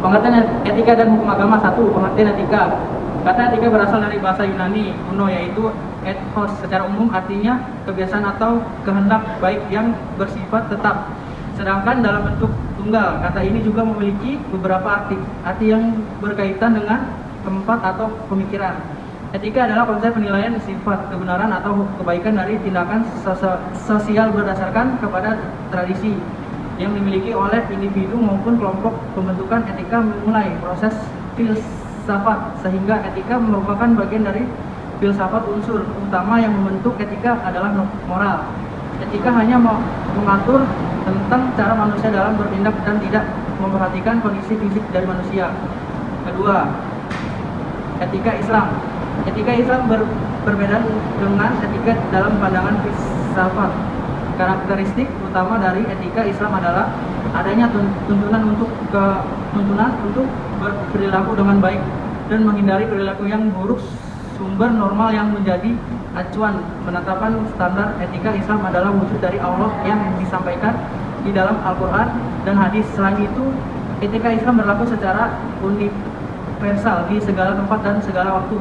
Pengertian etika dan hukum agama. 1. Pengertian etika. Kata etika berasal dari bahasa Yunani kuno, yaitu ethos. Secara umum artinya kebiasaan atau kehendak baik yang bersifat tetap. Sedangkan dalam bentuk tunggal, kata ini juga memiliki beberapa arti yang berkaitan dengan tempat atau pemikiran. Etika adalah konsep penilaian sifat kebenaran atau kebaikan dari tindakan sosial berdasarkan kepada tradisi yang dimiliki oleh individu maupun kelompok. Pembentukan etika memulai proses filsafat, sehingga etika merupakan bagian dari filsafat. Unsur utama yang membentuk etika adalah moral. Etika hanya mengatur tentang cara manusia dalam bertindak dan tidak memperhatikan kondisi fisik dari manusia. Kedua, etika Islam. Etika Islam berbeda dengan etika dalam pandangan filsafat. Karakteristik utama dari etika Islam adalah adanya tuntunan untuk berperilaku dengan baik dan menghindari perilaku yang buruk. Sumber normal yang menjadi acuan penetapan standar etika Islam adalah wujud dari Allah yang disampaikan di dalam Al-Quran dan hadis. Selain itu, etika Islam berlaku secara universal di segala tempat dan segala waktu.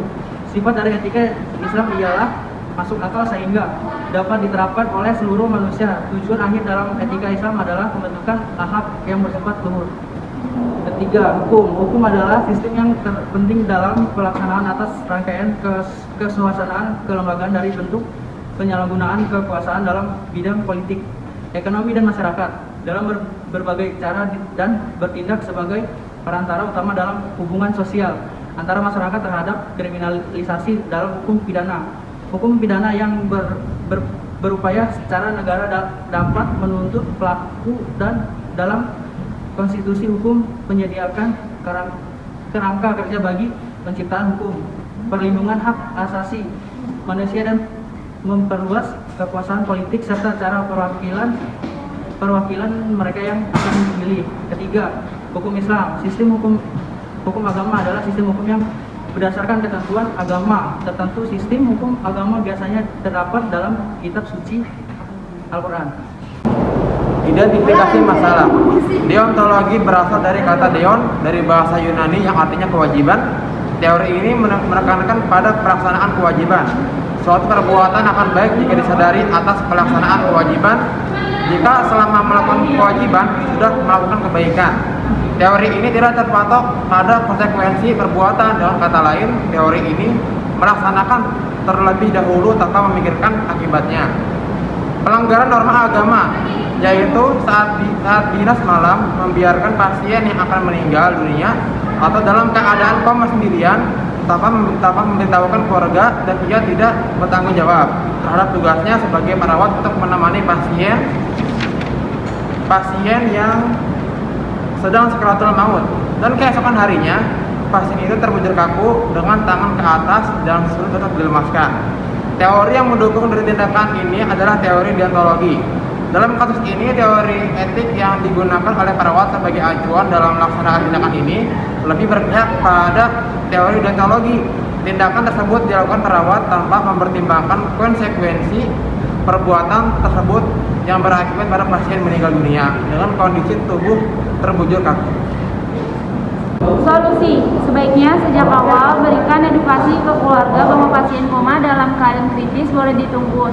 Sifat dari etika Islam ialah masuk akal sehingga dapat diterapkan oleh seluruh manusia. Tujuan akhir dalam etika Islam adalah pembentukan akhlak yang bersifat luhur. Ketiga, hukum. Hukum adalah sistem yang terpenting dalam pelaksanaan atas rangkaian kesuasaan kelembagaan dari bentuk penyalahgunaan kekuasaan dalam bidang politik, ekonomi, dan masyarakat dalam berbagai cara dan bertindak sebagai perantara utama dalam hubungan sosial antara masyarakat terhadap kriminalisasi dalam hukum pidana. Hukum pidana yang berupaya secara negara dapat menuntut pelaku dan dalam konstitusi hukum menyediakan kerangka kerja bagi penciptaan hukum, perlindungan hak asasi manusia dan memperluas kekuasaan politik serta cara perwakilan mereka yang akan dipilih. Ketiga, hukum Islam. Sistem hukum agama adalah sistem hukum yang berdasarkan ketentuan agama tertentu. Sistem hukum agama biasanya terdapat dalam kitab suci Al-Quran. Identifikasi masalah. Deontologi berasal dari kata deon dari bahasa Yunani yang artinya kewajiban. Teori ini menekankan pada pelaksanaan kewajiban. Suatu perbuatan akan baik jika disadari atas pelaksanaan kewajiban jika selama melakukan kewajiban sudah melakukan kebaikan. Teori ini tidak terpatok pada konsekuensi perbuatan. Dengan kata lain, teori ini melaksanakan terlebih dahulu tanpa memikirkan akibatnya. Pelanggaran norma agama, yaitu saat dinas malam membiarkan pasien yang akan meninggal dunia atau dalam keadaan koma sendirian tanpa memberitahukan keluarga dan ia tidak bertanggung jawab terhadap tugasnya sebagai perawat untuk menemani pasien yang sedang sakaratul maut, dan keesokan harinya pasien itu terbujur kaku dengan tangan ke atas dan sulit tetap dilemaskan. Teori yang mendukung dari tindakan ini adalah teori deontologi. Dalam kasus ini, teori etik yang digunakan oleh perawat sebagai acuan dalam melaksanakan tindakan ini lebih berpihak pada teori deontologi. Tindakan tersebut dilakukan perawat tanpa mempertimbangkan konsekuensi perbuatan tersebut yang berakibat pada pasien meninggal dunia dengan kondisi tubuh terbujur kaku. Solusi, sebaiknya sejak awal berikan edukasi ke keluarga bahwa pasien koma dalam keadaan kritis boleh ditunggu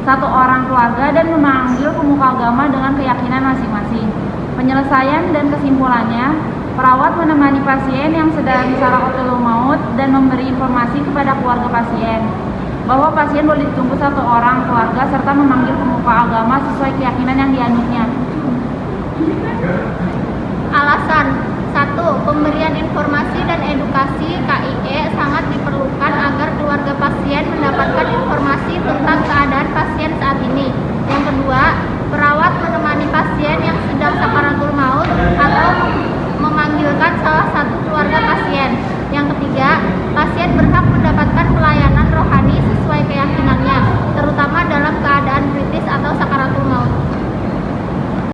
satu orang keluarga dan memanggil pemuka agama dengan keyakinan masing-masing. Penyelesaian dan kesimpulannya, perawat menemani pasien yang sedang sakaratul maut dan memberi informasi kepada keluarga pasien bahwa pasien boleh ditunggu satu orang keluarga serta memanggil pemuka agama sesuai keyakinan yang dianutnya. Alasan 1. Pemberian informasi dan edukasi KIE sangat diperlukan agar keluarga pasien mendapatkan informasi tentang keadaan pasien saat ini. Yang kedua, perawat menemani pasien yang sedang sakaratul maut atau memanggilkan salah satu keluarga pasien. Yang ketiga, pasien berhak